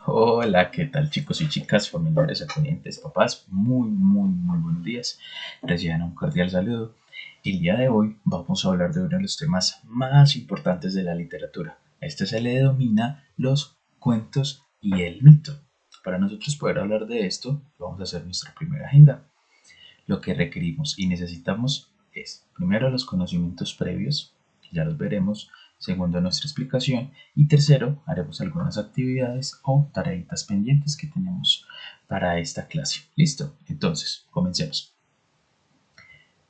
Hola, ¿qué tal chicos y chicas, familiares, acudientes, papás? Muy buenos días. Reciban un cordial saludo. El día de hoy vamos a hablar de uno de los temas más importantes de la literatura. Este se le denomina los cuentos y el mito. Para nosotros poder hablar de esto, vamos a hacer nuestra primera agenda. Lo que requerimos y necesitamos es, primero, los conocimientos previos, que ya los veremos. Segundo, nuestra explicación. Y tercero, haremos algunas actividades o tareitas pendientes que tenemos para esta clase. ¿Listo? Entonces, comencemos.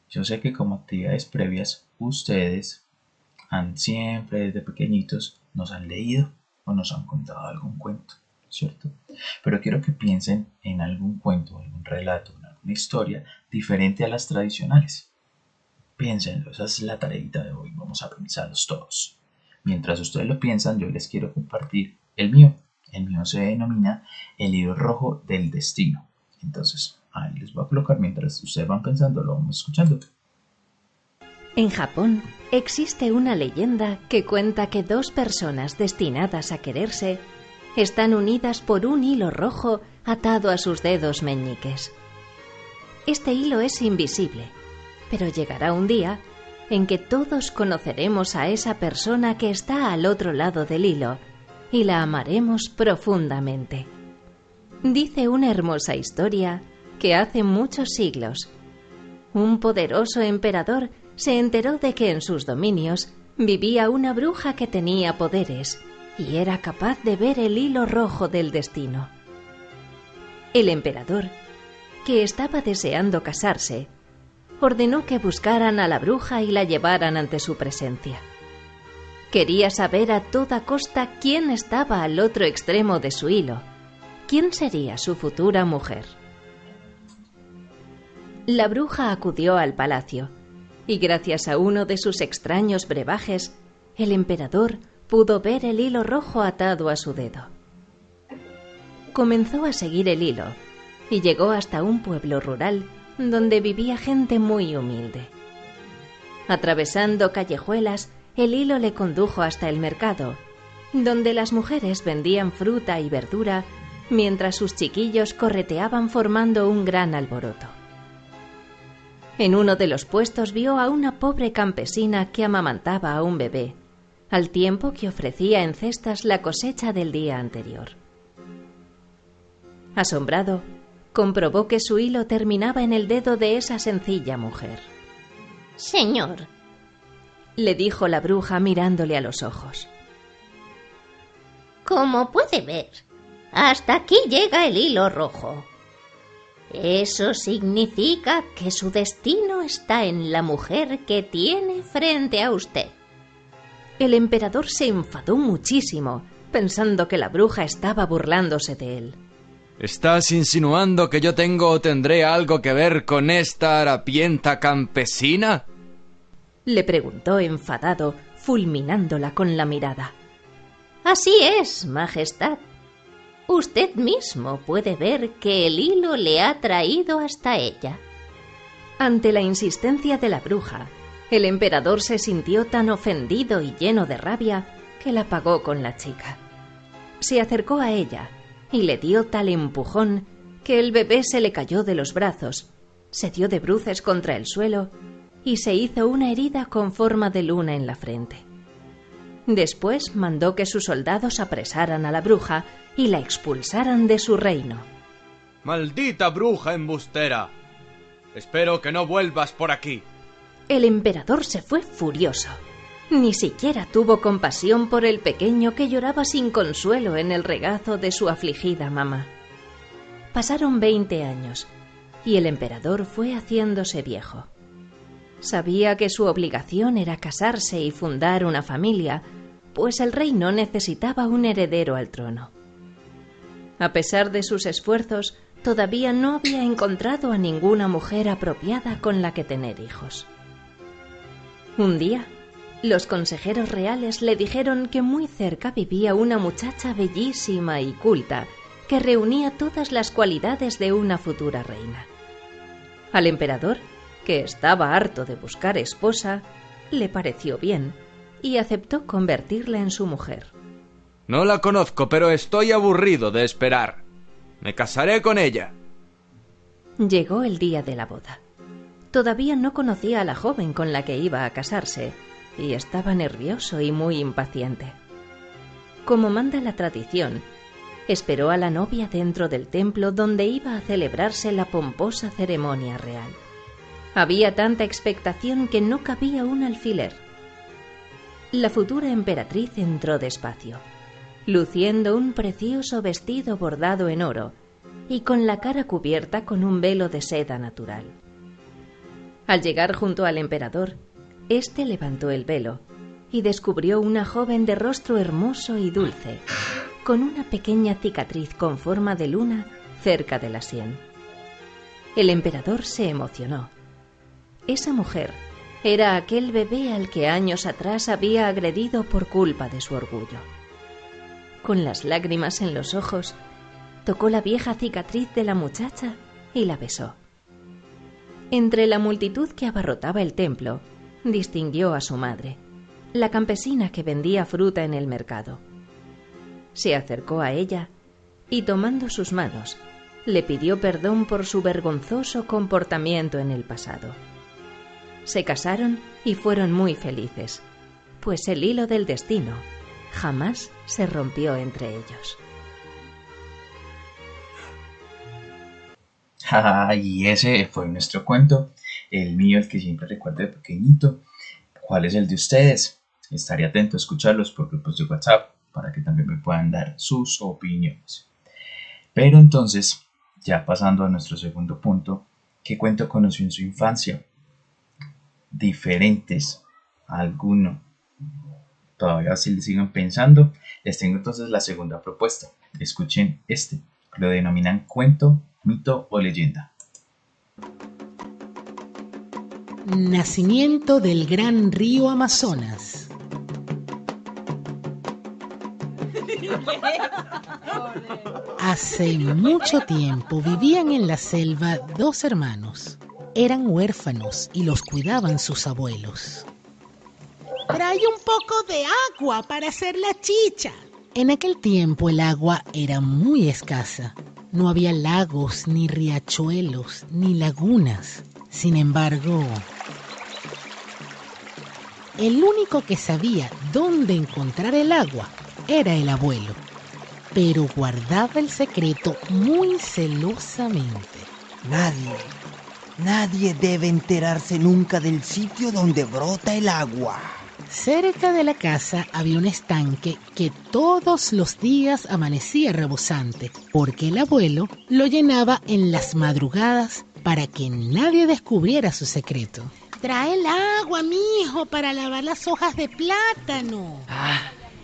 Yo sé que como actividades previas, ustedes han siempre desde pequeñitos nos han leído o nos han contado algún cuento, ¿cierto? Pero quiero que piensen en algún cuento, algún relato, en alguna historia diferente a las tradicionales. Piénsenlo, esa es la tareita de hoy, vamos a pensarlos todos. Mientras ustedes lo piensan, yo les quiero compartir el mío. El mío se denomina El hilo rojo del destino. Entonces, ahí les voy a colocar mientras ustedes van pensando, lo vamos escuchando. En Japón existe una leyenda que cuenta que dos personas destinadas a quererse están unidas por un hilo rojo atado a sus dedos meñiques. Este hilo es invisible, pero llegará un día en que todos conoceremos a esa persona que está al otro lado del hilo y la amaremos profundamente. Dice una hermosa historia que hace muchos siglos, un poderoso emperador se enteró de que en sus dominios vivía una bruja que tenía poderes y era capaz de ver el hilo rojo del destino. El emperador, que estaba deseando casarse, ordenó que buscaran a la bruja y la llevaran ante su presencia. Quería saber a toda costa quién estaba al otro extremo de su hilo, quién sería su futura mujer. La bruja acudió al palacio, y gracias a uno de sus extraños brebajes, el emperador pudo ver el hilo rojo atado a su dedo. Comenzó a seguir el hilo, y llegó hasta un pueblo rural donde vivía gente muy humilde. Atravesando callejuelas, el hilo le condujo hasta el mercado, donde las mujeres vendían fruta y verdura, mientras sus chiquillos correteaban formando un gran alboroto. En uno de los puestos vio a una pobre campesina que amamantaba a un bebé, al tiempo que ofrecía en cestas la cosecha del día anterior. Asombrado, comprobó que su hilo terminaba en el dedo de esa sencilla mujer. «Señor», le dijo la bruja mirándole a los ojos, «como puede ver, hasta aquí llega el hilo rojo. Eso significa que su destino está en la mujer que tiene frente a usted». El emperador se enfadó muchísimo, pensando que la bruja estaba burlándose de él. ¿Estás insinuando que yo tengo o tendré algo que ver con esta harapienta campesina?, le preguntó enfadado, fulminándola con la mirada. «Así es, Majestad. Usted mismo puede ver que el hilo le ha traído hasta ella». Ante la insistencia de la bruja, el emperador se sintió tan ofendido y lleno de rabia que la pagó con la chica. Se acercó a ella y le dio tal empujón que el bebé se le cayó de los brazos, se dio de bruces contra el suelo y se hizo una herida con forma de luna en la frente. Después mandó que sus soldados apresaran a la bruja y la expulsaran de su reino. ¡Maldita bruja embustera! Espero que no vuelvas por aquí. El emperador se fue furioso. Ni siquiera tuvo compasión por el pequeño que lloraba sin consuelo en el regazo de su afligida mamá. Pasaron 20 años y el emperador fue haciéndose viejo. Sabía que su obligación era casarse y fundar una familia, pues el reino necesitaba un heredero al trono. A pesar de sus esfuerzos, todavía no había encontrado a ninguna mujer apropiada con la que tener hijos. Un día, los consejeros reales le dijeron que muy cerca vivía una muchacha bellísima y culta, que reunía todas las cualidades de una futura reina. Al emperador, que estaba harto de buscar esposa, le pareció bien y aceptó convertirla en su mujer. No la conozco, pero estoy aburrido de esperar. Me casaré con ella. Llegó el día de la boda. Todavía no conocía a la joven con la que iba a casarse y estaba nervioso y muy impaciente. Como manda la tradición, esperó a la novia dentro del templo donde iba a celebrarse la pomposa ceremonia real. Había tanta expectación que no cabía un alfiler. La futura emperatriz entró despacio, luciendo un precioso vestido bordado en oro y con la cara cubierta con un velo de seda natural. Al llegar junto al emperador, éste levantó el velo y descubrió una joven de rostro hermoso y dulce, con una pequeña cicatriz con forma de luna cerca de la sien. El emperador se emocionó. Esa mujer era aquel bebé al que años atrás había agredido por culpa de su orgullo. Con las lágrimas en los ojos, tocó la vieja cicatriz de la muchacha y la besó. Entre la multitud que abarrotaba el templo, distinguió a su madre, la campesina que vendía fruta en el mercado. Se acercó a ella y, tomando sus manos, le pidió perdón por su vergonzoso comportamiento en el pasado. Se casaron y fueron muy felices, pues el hilo del destino jamás se rompió entre ellos. Y ese fue nuestro cuento, el mío, el que siempre recuerdo de pequeñito. ¿Cuál es el de ustedes? Estaré atento a escucharlos por grupos de WhatsApp para que también me puedan dar sus opiniones. Pero entonces, ya pasando a nuestro segundo punto, ¿qué cuento conoció en su infancia? Diferentes a alguno. Todavía si le siguen pensando, les tengo entonces la segunda propuesta. Escuchen este, lo denominan cuento, mito o leyenda. Nacimiento del gran río Amazonas. Hace mucho tiempo vivían en la selva dos hermanos. Eran huérfanos y los cuidaban sus abuelos. Trae un poco de agua para hacer la chicha. En aquel tiempo el agua era muy escasa. No había lagos, ni riachuelos, ni lagunas. Sin embargo, el único que sabía dónde encontrar el agua era el abuelo, pero guardaba el secreto muy celosamente. Nadie debe enterarse nunca del sitio donde brota el agua. Cerca de la casa había un estanque que todos los días amanecía rebosante, porque el abuelo lo llenaba en las madrugadas para que nadie descubriera su secreto. Trae el agua, mijo, para lavar las hojas de plátano.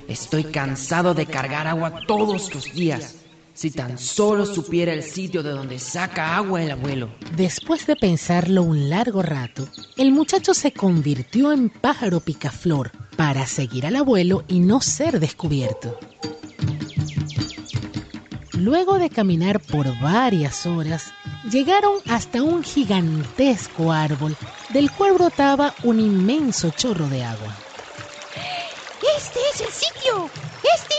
Estoy cansado de cargar agua todos los días. Si tan solo supiera el sitio de donde saca agua el abuelo. Después de pensarlo un largo rato, el muchacho se convirtió en pájaro picaflor para seguir al abuelo y no ser descubierto. Luego de caminar por varias horas, llegaron hasta un gigantesco árbol del cual brotaba un inmenso chorro de agua. ¡Este es el sitio! ¡Este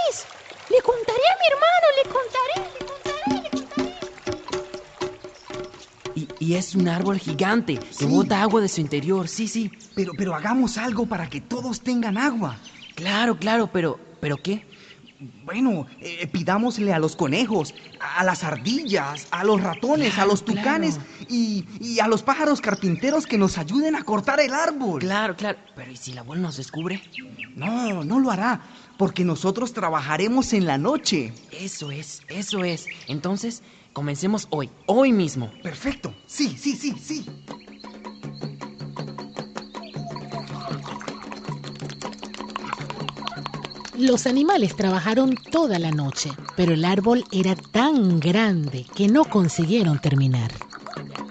es! ¡Le contaré a mi hermano! ¡Le contaré! Y es un árbol gigante que Sí. bota agua de su interior, sí. Pero hagamos algo para que todos tengan agua. Claro, ¿pero qué? Bueno, pidámosle a los conejos, a las ardillas, a los ratones, a los tucanes y a los pájaros carpinteros que nos ayuden a cortar el árbol. Claro, pero ¿y si el abuelo nos descubre? No lo hará, porque nosotros trabajaremos en la noche. Eso es. Entonces, comencemos hoy mismo. Perfecto, sí. Los animales trabajaron toda la noche, pero el árbol era tan grande que no consiguieron terminar.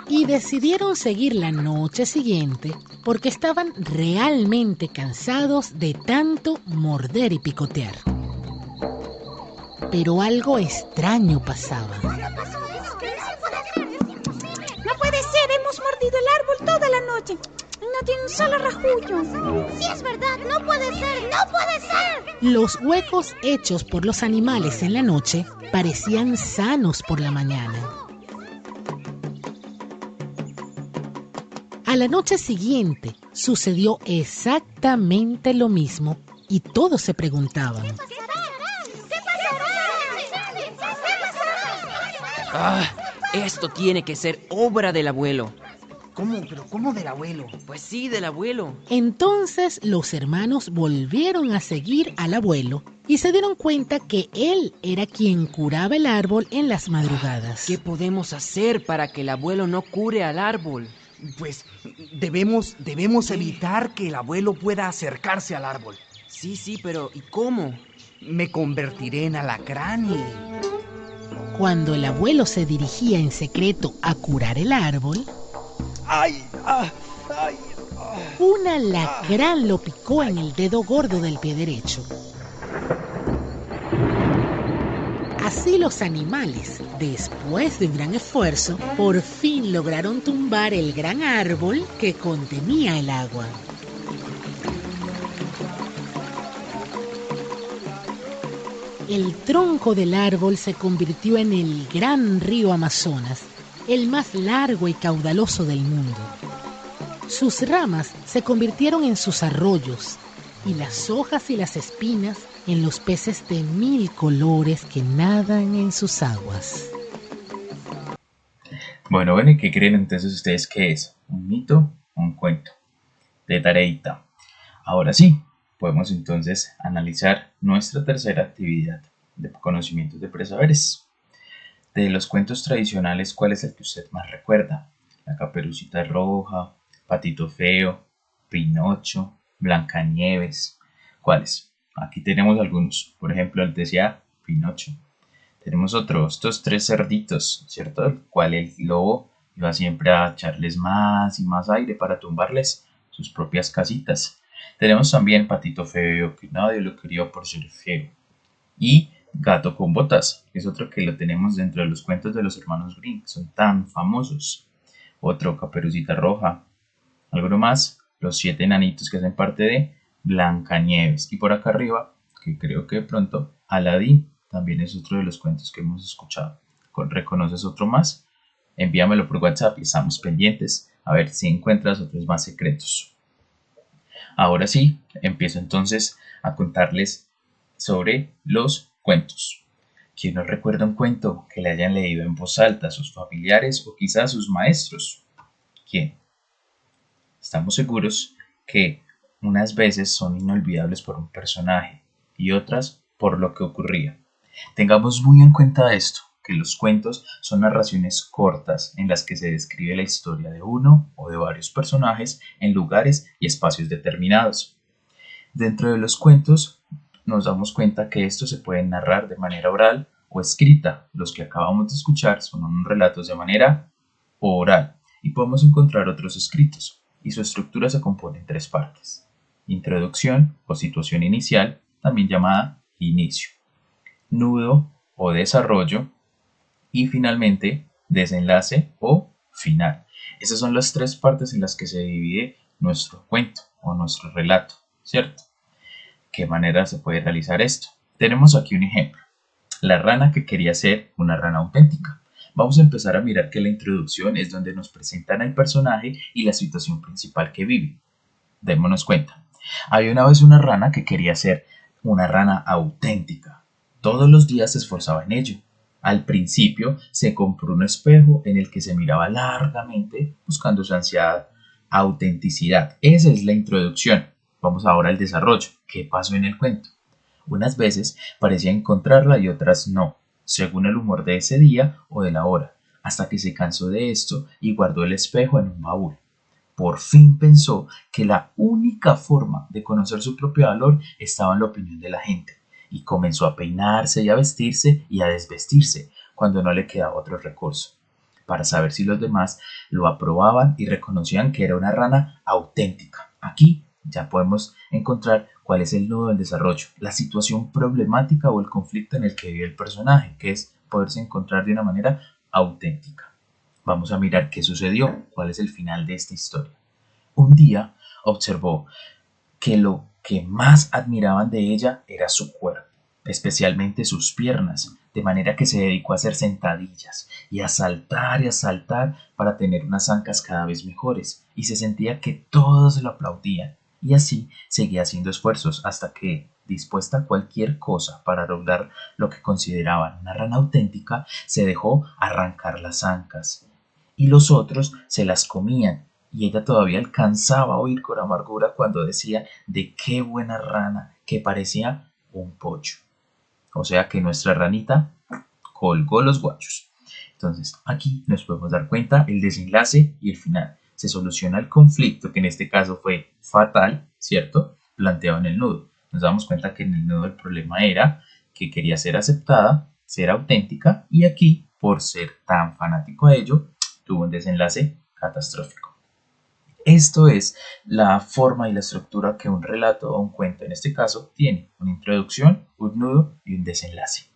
Y decidieron seguir la noche siguiente porque estaban realmente cansados de tanto morder y picotear. pero algo extraño pasaba. No puede ser, hemos mordido el árbol toda la noche. No tiene un solo rajullo. Sí, es verdad, no puede ser, no puede ser. Los huecos hechos por los animales en la noche parecían sanos por la mañana. A la noche siguiente sucedió exactamente lo mismo y todos se preguntaban: Ah, esto tiene que ser obra del abuelo. ¿Cómo? ¿Pero cómo del abuelo? Pues sí, del abuelo. Entonces los hermanos volvieron a seguir al abuelo y se dieron cuenta que él era quien curaba el árbol en las madrugadas. ¿Qué podemos hacer para que el abuelo no cure al árbol? Pues debemos evitar que el abuelo pueda acercarse al árbol. Sí, pero ¿y cómo? Me convertiré en alacrán y... Cuando el abuelo se dirigía en secreto a curar el árbol, un alacrán lo picó en el dedo gordo del pie derecho. Así los animales, después de un gran esfuerzo, por fin lograron tumbar el gran árbol que contenía el agua. El tronco del árbol se convirtió en el gran río Amazonas, el más largo y caudaloso del mundo. Sus ramas se convirtieron en sus arroyos y las hojas y las espinas en los peces de 1000 colores que nadan en sus aguas. Bueno, ¿y qué creen entonces ustedes que es? ¿Un mito o un cuento? De tareita. Ahora sí, podemos entonces analizar nuestra tercera actividad de conocimientos de presaberes. De los cuentos tradicionales, ¿cuál es el que usted más recuerda? La Caperucita Roja, Patito Feo, Pinocho, Blancanieves. ¿Cuáles? Aquí tenemos algunos. Por ejemplo, el decía Pinocho. Tenemos otros, estos 3 cerditos, ¿cierto? El cual el lobo iba siempre a echarles más y más aire para tumbarles sus propias casitas. Tenemos también Patito Feo, que nadie lo quería por ser feo. Y Gato con Botas, que es otro que lo tenemos dentro de los cuentos de los hermanos Grimm, que son tan famosos. Otro, Caperucita Roja. Alguno más, los 7 enanitos que hacen parte de Blancanieves. Y por acá arriba, que creo que de pronto, Aladín, también es otro de los cuentos que hemos escuchado. ¿Reconoces otro más? Envíamelo por WhatsApp y estamos pendientes a ver si encuentras otros más secretos. Ahora sí, empiezo entonces a contarles sobre los cuentos. ¿Quién nos recuerda un cuento que le hayan leído en voz alta a sus familiares o quizás a sus maestros? ¿Quién? Estamos seguros que unas veces son inolvidables por un personaje y otras por lo que ocurría. Tengamos muy en cuenta esto, que los cuentos son narraciones cortas en las que se describe la historia de uno o de varios personajes en lugares y espacios determinados. Dentro de los cuentos nos damos cuenta que estos se pueden narrar de manera oral o escrita. Los que acabamos de escuchar son relatos de manera oral y podemos encontrar otros escritos y su estructura se compone en 3 partes. Introducción o situación inicial, también llamada inicio. Nudo o desarrollo y finalmente desenlace o final. Esas son las 3 partes en las que se divide nuestro cuento o nuestro relato, ¿cierto? ¿Qué manera se puede realizar esto? Tenemos aquí un ejemplo. La rana que quería ser una rana auténtica. Vamos a empezar a mirar que la introducción es donde nos presentan al personaje y la situación principal que vive. Démonos cuenta. Había una vez una rana que quería ser una rana auténtica. Todos los días se esforzaba en ello. Al principio se compró un espejo en el que se miraba largamente buscando su ansiada autenticidad. Esa es la introducción. Vamos ahora al desarrollo. ¿Qué pasó en el cuento? Unas veces parecía encontrarla y otras no, según el humor de ese día o de la hora, hasta que se cansó de esto y guardó el espejo en un baúl. Por fin pensó que la única forma de conocer su propio valor estaba en la opinión de la gente, y comenzó a peinarse y a vestirse y a desvestirse cuando no le quedaba otro recurso, para saber si los demás lo aprobaban y reconocían que era una rana auténtica. Aquí ya podemos encontrar ¿Cuál es el nudo del desarrollo? La situación problemática o el conflicto en el que vive el personaje, que es poderse encontrar de una manera auténtica. Vamos a mirar qué sucedió, cuál es el final de esta historia. Un día observó que lo que más admiraban de ella era su cuerpo, especialmente sus piernas, de manera que se dedicó a hacer sentadillas y a saltar para tener unas ancas cada vez mejores, y se sentía que todos lo aplaudían, y así seguía haciendo esfuerzos hasta que, dispuesta a cualquier cosa para lograr lo que consideraban una rana auténtica, se dejó arrancar las ancas, y los otros se las comían, y ella todavía alcanzaba a oír con amargura cuando decía de qué buena rana, que parecía un pollo. O sea que nuestra ranita colgó los guachos. Entonces aquí nos podemos dar cuenta el desenlace y el final. Se soluciona el conflicto, que en este caso fue fatal, ¿cierto? Planteado en el nudo. Nos damos cuenta que en el nudo el problema era que quería ser aceptada, ser auténtica, y aquí, por ser tan fanático a ello, tuvo un desenlace catastrófico. Esto es la forma y la estructura que un relato o un cuento en este caso tiene: una introducción, un nudo y un desenlace.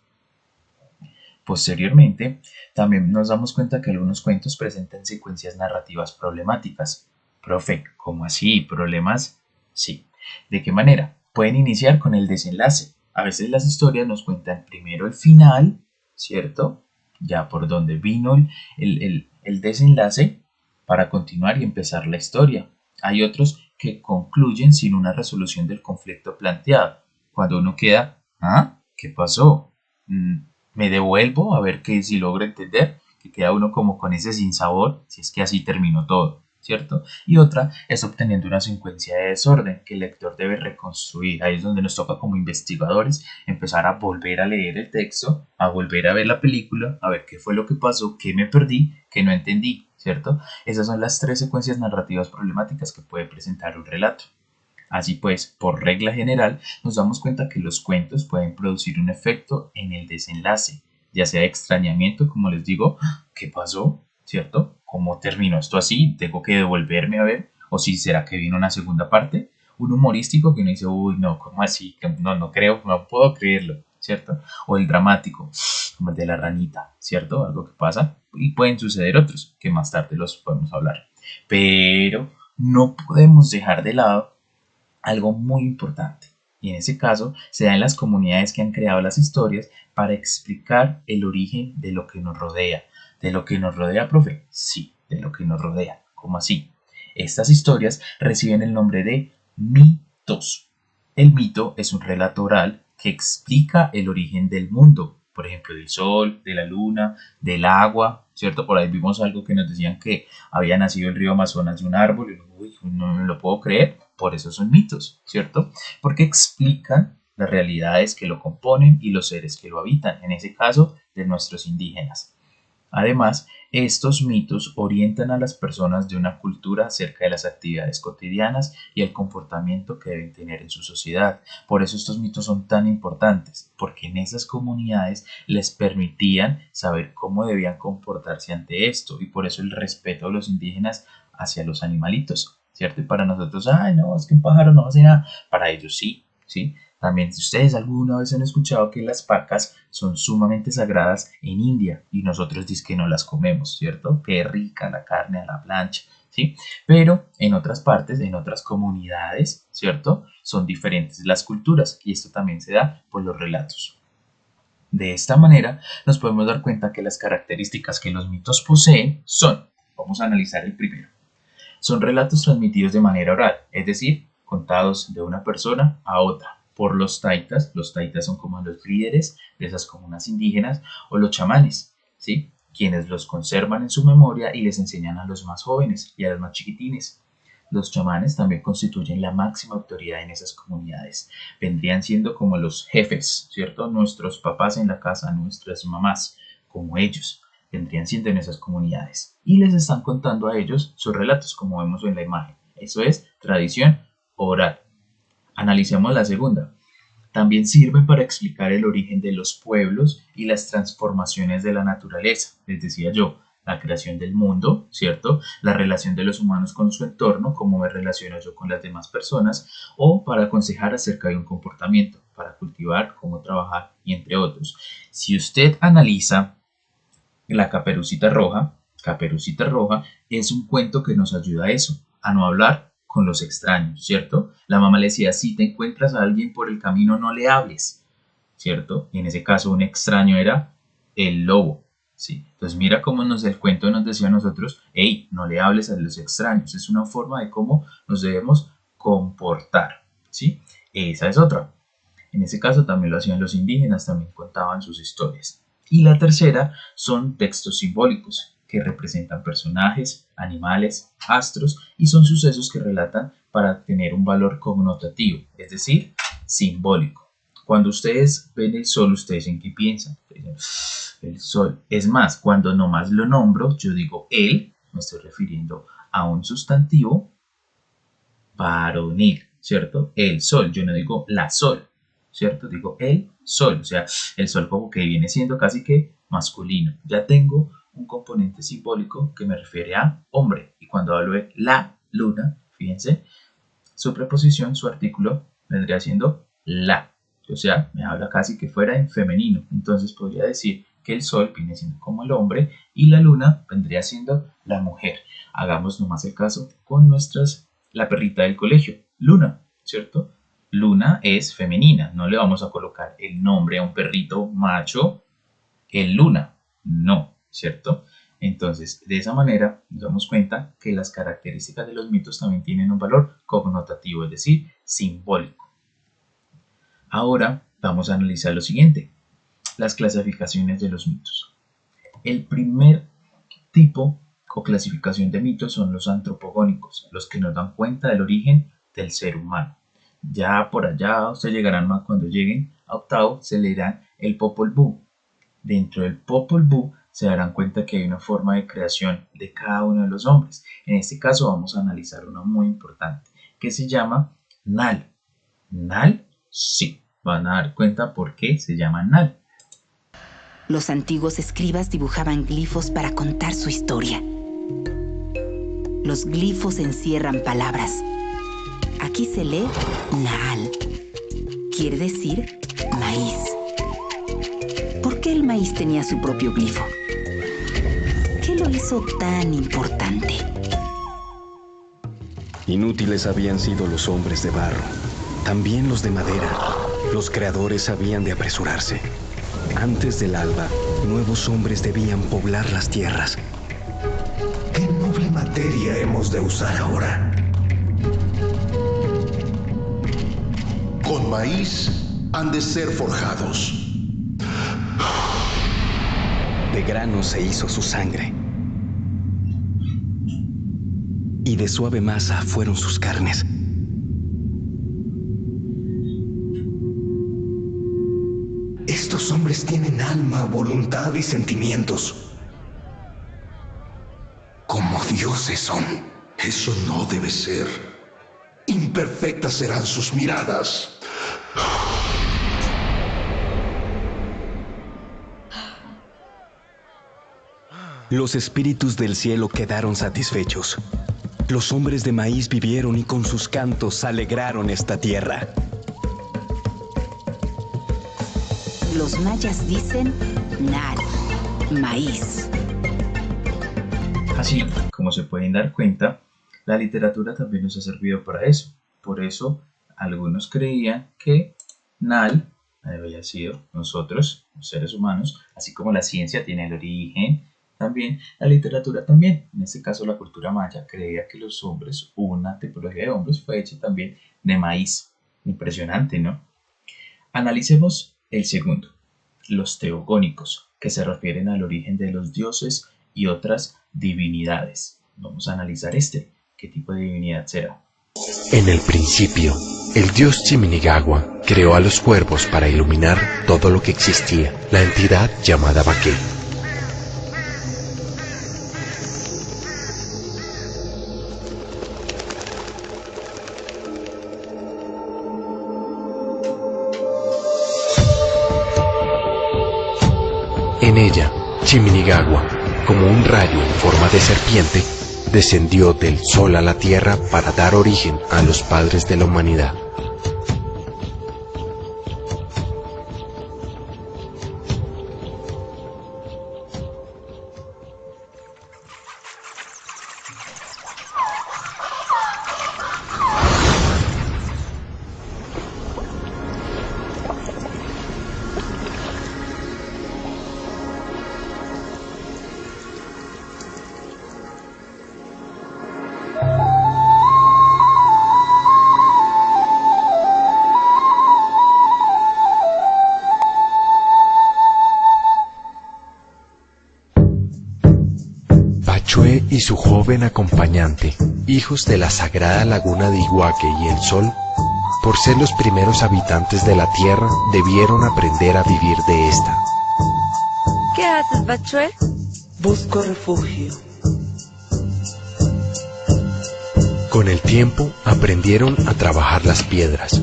Posteriormente, también nos damos cuenta que algunos cuentos presentan secuencias narrativas problemáticas. Profe, ¿cómo así? ¿Problemas? Sí. ¿De qué manera? Pueden iniciar con el desenlace. A veces las historias nos cuentan primero el final, ¿cierto? Ya por donde vino el desenlace, para continuar y empezar la historia. Hay otros que concluyen sin una resolución del conflicto planteado, cuando uno queda, ¿ah? ¿Qué pasó? ¿Me devuelvo a ver si logro entender? Que queda uno como con ese sinsabor, si es que así terminó todo, ¿cierto? Y otra es obteniendo una secuencia de desorden que el lector debe reconstruir. Ahí es donde nos toca como investigadores empezar a volver a leer el texto, a volver a ver la película, a ver qué fue lo que pasó, qué me perdí, qué no entendí, ¿cierto? Esas son las 3 secuencias narrativas problemáticas que puede presentar un relato. Así pues, por regla general, nos damos cuenta que los cuentos pueden producir un efecto en el desenlace, ya sea extrañamiento, como les digo, ¿qué pasó? ¿Cierto? ¿Cómo terminó esto así? ¿Tengo que devolverme a ver? ¿O si será que vino una segunda parte? Un humorístico que uno dice, uy, no, ¿cómo así? No creo, no puedo creerlo, ¿cierto? O el dramático, como el de la ranita, ¿cierto? Algo que pasa, y pueden suceder otros, que más tarde los podemos hablar. Pero no podemos dejar de lado algo muy importante, y en ese caso se da en las comunidades que han creado las historias para explicar el origen de lo que nos rodea. ¿De lo que nos rodea, profe? Sí, de lo que nos rodea. ¿Cómo así? Estas historias reciben el nombre de mitos. El mito es un relato oral que explica el origen del mundo, por ejemplo, del sol, de la luna, del agua, ¿cierto? Por ahí vimos algo que nos decían que había nacido el río Amazonas de un árbol, y uy, no me lo puedo creer. Por eso son mitos, ¿cierto? Porque explican las realidades que lo componen y los seres que lo habitan, en ese caso de nuestros indígenas. Además, estos mitos orientan a las personas de una cultura acerca de las actividades cotidianas y el comportamiento que deben tener en su sociedad. Por eso estos mitos son tan importantes, porque en esas comunidades les permitían saber cómo debían comportarse ante esto, y por eso el respeto de los indígenas hacia los animalitos, ¿cierto? Y para nosotros, ay, no, es que un pájaro no hace nada. Para ellos sí, ¿sí? También, si ustedes alguna vez han escuchado que las vacas son sumamente sagradas en India y nosotros dicen que no las comemos, ¿cierto? Qué rica la carne a la plancha, ¿sí? Pero en otras partes, en otras comunidades, ¿cierto? Son diferentes las culturas, y esto también se da por los relatos. De esta manera nos podemos dar cuenta que las características que los mitos poseen son, vamos a analizar el primero, son relatos transmitidos de manera oral, es decir, contados de una persona a otra por los taitas son como los líderes de esas comunas indígenas, o los chamanes, ¿sí? Quienes los conservan en su memoria y les enseñan a los más jóvenes y a los más chiquitines. Los chamanes también constituyen la máxima autoridad en esas comunidades. Vendrían siendo como los jefes, ¿cierto? Nuestros papás en la casa, nuestras mamás, como ellos, vendrían siendo en esas comunidades. Y les están contando a ellos sus relatos, como vemos en la imagen. Eso es tradición oral. Analicemos la segunda. También sirven para explicar el origen de los pueblos y las transformaciones de la naturaleza. Les decía yo, la creación del mundo, ¿cierto? La relación de los humanos con su entorno, cómo me relaciono yo con las demás personas, o para aconsejar acerca de un comportamiento, para cultivar, cómo trabajar y entre otros. Si usted analiza la Caperucita Roja es un cuento que nos ayuda a eso, a no hablar con los extraños, ¿cierto? La mamá le decía, si te encuentras a alguien por el camino, no le hables, ¿cierto? Y en ese caso un extraño era el lobo, ¿sí? Entonces mira cómo el cuento nos decía a nosotros, hey, no le hables a los extraños, es una forma de cómo nos debemos comportar, ¿sí? Esa es otra. En ese caso también lo hacían los indígenas, también contaban sus historias. Y la tercera son textos simbólicos que representan personajes, animales, astros y son sucesos que relatan para tener un valor connotativo, es decir, simbólico. Cuando ustedes ven el sol, ¿ustedes en qué piensan? El sol. Es más, cuando nomás lo nombro, yo digo él, me estoy refiriendo a un sustantivo varonil, ¿cierto? El sol, yo no digo la sol, ¿cierto? Digo el sol, o sea, el sol como que viene siendo casi que masculino. Ya tengo un componente simbólico que me refiere a hombre. Y cuando hablo de la luna, fíjense, su preposición, su artículo vendría siendo la. O sea, me habla casi que fuera en femenino. Entonces podría decir que el sol viene siendo como el hombre y la luna vendría siendo la mujer. Hagamos nomás el caso con la perrita del colegio, Luna, ¿cierto? Luna es femenina, no le vamos a colocar el nombre a un perrito macho, el Luna, no, ¿cierto? Entonces, de esa manera nos damos cuenta que las características de los mitos también tienen un valor connotativo, es decir, simbólico. Ahora vamos a analizar lo siguiente, las clasificaciones de los mitos. El primer tipo o clasificación de mitos son los antropogónicos, los que nos dan cuenta del origen del ser humano. Ya por allá, ustedes llegarán más cuando lleguen a octavo, se leerán el Popol Vuh. Dentro del Popol Vuh se darán cuenta que hay una forma de creación de cada uno de los hombres. En este caso vamos a analizar uno muy importante, que se llama Nal. ¿Nal? Sí, van a dar cuenta por qué se llama Nal. Los antiguos escribas dibujaban glifos para contar su historia. Los glifos encierran palabras. Aquí se lee Naal. Quiere decir maíz. ¿Por qué el maíz tenía su propio glifo? ¿Qué lo hizo tan importante? Inútiles habían sido los hombres de barro, también los de madera. Los creadores habían de apresurarse. Antes del alba, nuevos hombres debían poblar las tierras. ¿Qué noble materia hemos de usar ahora? Con maíz han de ser forjados. De grano se hizo su sangre. Y de suave masa fueron sus carnes. Estos hombres tienen alma, voluntad y sentimientos. Como dioses son. Eso no debe ser. Imperfectas serán sus miradas. Los espíritus del cielo quedaron satisfechos. Los hombres de maíz vivieron y con sus cantos alegraron esta tierra. Los mayas dicen Nal, maíz. Así como se pueden dar cuenta, la literatura también nos ha servido para eso. Por eso, algunos creían que Nal había sido nosotros, los seres humanos, así como la ciencia tiene el origen, también la literatura también. En este caso, la cultura maya creía que los hombres, una tipología de hombres, fue hecha también de maíz. Impresionante, ¿no? Analicemos el segundo, los teogónicos, que se refieren al origen de los dioses y otras divinidades. Vamos a analizar ¿qué tipo de divinidad será? En el principio, el dios Chiminigagua creó a los cuervos para iluminar todo lo que existía, la entidad llamada Baqué. En ella, Chiminigagua como un rayo en forma de serpiente, descendió del sol a la tierra para dar origen a los padres de la humanidad. Bachué y su joven acompañante, hijos de la sagrada laguna de Iguaque y el Sol, por ser los primeros habitantes de la tierra, debieron aprender a vivir de esta. ¿Qué haces, Bachué? Busco refugio. Con el tiempo aprendieron a trabajar las piedras.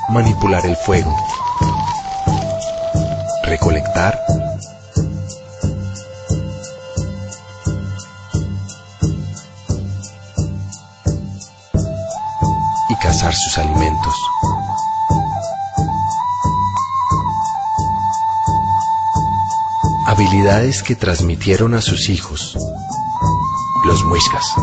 Manipular el fuego. Recolectar. Y cazar sus alimentos. Habilidades que transmitieron a sus hijos, los muiscas.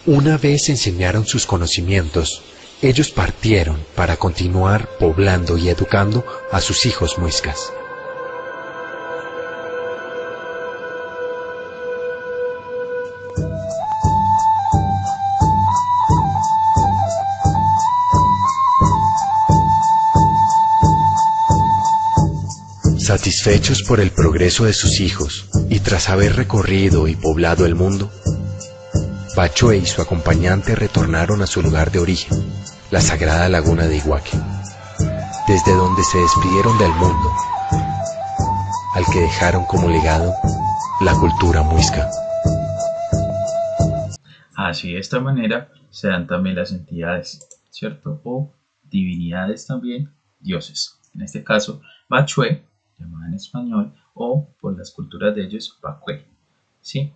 Una vez enseñaron sus conocimientos, ellos partieron para continuar poblando y educando a sus hijos muiscas. Satisfechos por el progreso de sus hijos y tras haber recorrido y poblado el mundo, Bachué y su acompañante retornaron a su lugar de origen, la sagrada laguna de Iguaque, desde donde se despidieron del mundo, al que dejaron como legado la cultura muisca. Así de esta manera se dan también las entidades, ¿cierto? O divinidades también, dioses. En este caso, Bachué, llamada en español, o por las culturas de ellos, Bacué, ¿sí?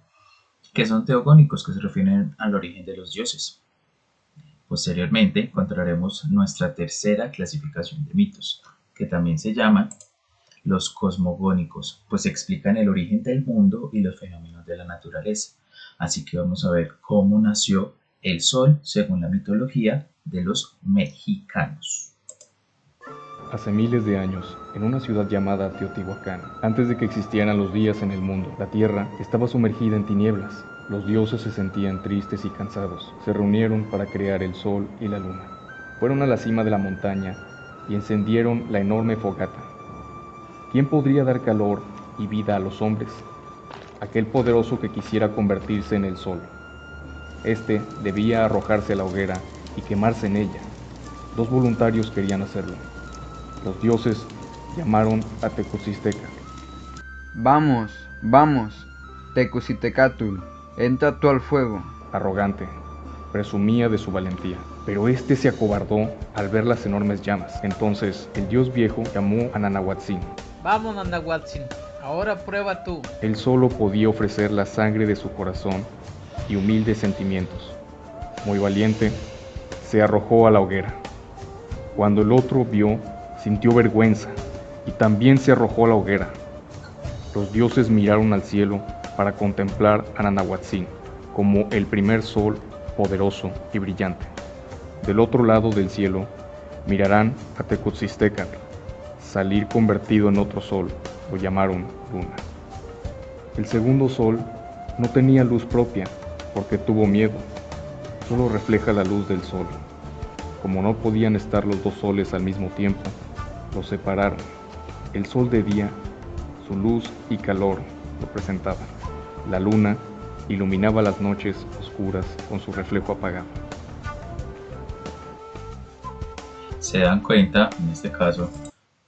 Que son teogónicos, que se refieren al origen de los dioses. Posteriormente encontraremos nuestra tercera clasificación de mitos, que también se llaman los cosmogónicos, pues explican el origen del mundo y los fenómenos de la naturaleza. Así que vamos a ver cómo nació el sol según la mitología de los mexicanos. Hace miles de años, en una ciudad llamada Teotihuacán, antes de que existieran los días en el mundo, la tierra estaba sumergida en tinieblas. Los dioses se sentían tristes y cansados. Se reunieron para crear el sol y la luna. Fueron a la cima de la montaña y encendieron la enorme fogata. ¿Quién podría dar calor y vida a los hombres? Aquel poderoso que quisiera convertirse en el sol. Este debía arrojarse a la hoguera y quemarse en ella. 2 voluntarios querían hacerlo. Los dioses llamaron a Tecocistecatl. Vamos, Tecocistecatl, entra tú al fuego. Arrogante, presumía de su valentía, pero este se acobardó al ver las enormes llamas. Entonces el dios viejo llamó a Nanahuatzin. Vamos, Nanahuatzin, ahora prueba tú. Él solo podía ofrecer la sangre de su corazón y humildes sentimientos. Muy valiente, se arrojó a la hoguera. Cuando el otro vio, sintió vergüenza y también se arrojó a la hoguera. Los dioses miraron al cielo para contemplar a Nanahuatzin como el primer sol poderoso y brillante. Del otro lado del cielo mirarán a Tecocistecatl salir convertido en otro sol, lo llamaron luna. El segundo sol no tenía luz propia porque tuvo miedo, solo refleja la luz del sol. Como no podían estar los 2 soles al mismo tiempo, los separaron. El sol de día, su luz y calor lo presentaban. La luna iluminaba las noches oscuras con su reflejo apagado. Se dan cuenta, en este caso,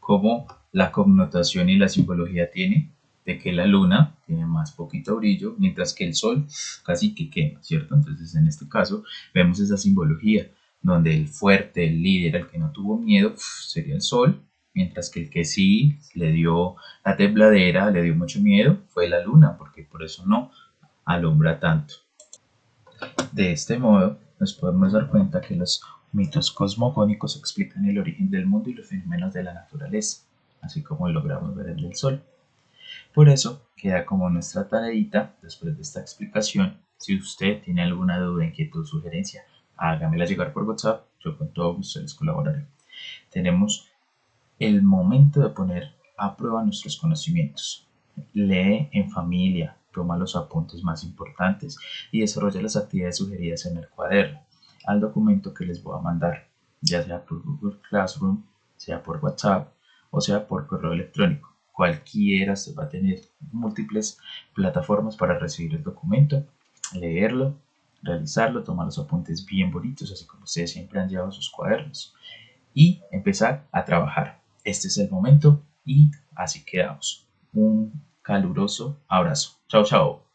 cómo la connotación y la simbología tiene de que la luna tiene más poquito brillo, mientras que el sol casi que quema, ¿cierto? Entonces, en este caso, vemos esa simbología, donde el fuerte, el líder, el que no tuvo miedo, sería el sol, mientras que el que sí le dio la tembladera, le dio mucho miedo, fue la luna, porque por eso no alumbra tanto. De este modo, nos podemos dar cuenta que los mitos cosmogónicos explican el origen del mundo y los fenómenos de la naturaleza, así como logramos ver el del sol. Por eso, queda como nuestra tareita, después de esta explicación, si usted tiene alguna duda, inquietud o sugerencia, hágamela llegar por WhatsApp, yo con todo gusto les colaboraré. Tenemos el momento de poner a prueba nuestros conocimientos. Lee en familia, toma los apuntes más importantes y desarrolla las actividades sugeridas en el cuaderno, al documento que les voy a mandar, ya sea por Google Classroom, sea por WhatsApp o sea por correo electrónico. Cualquiera, se va a tener múltiples plataformas para recibir el documento, leerlo, realizarlo, tomar los apuntes bien bonitos, así como ustedes siempre han llevado sus cuadernos, y empezar a trabajar. Este es el momento y así quedamos. Un caluroso abrazo. Chao, chao.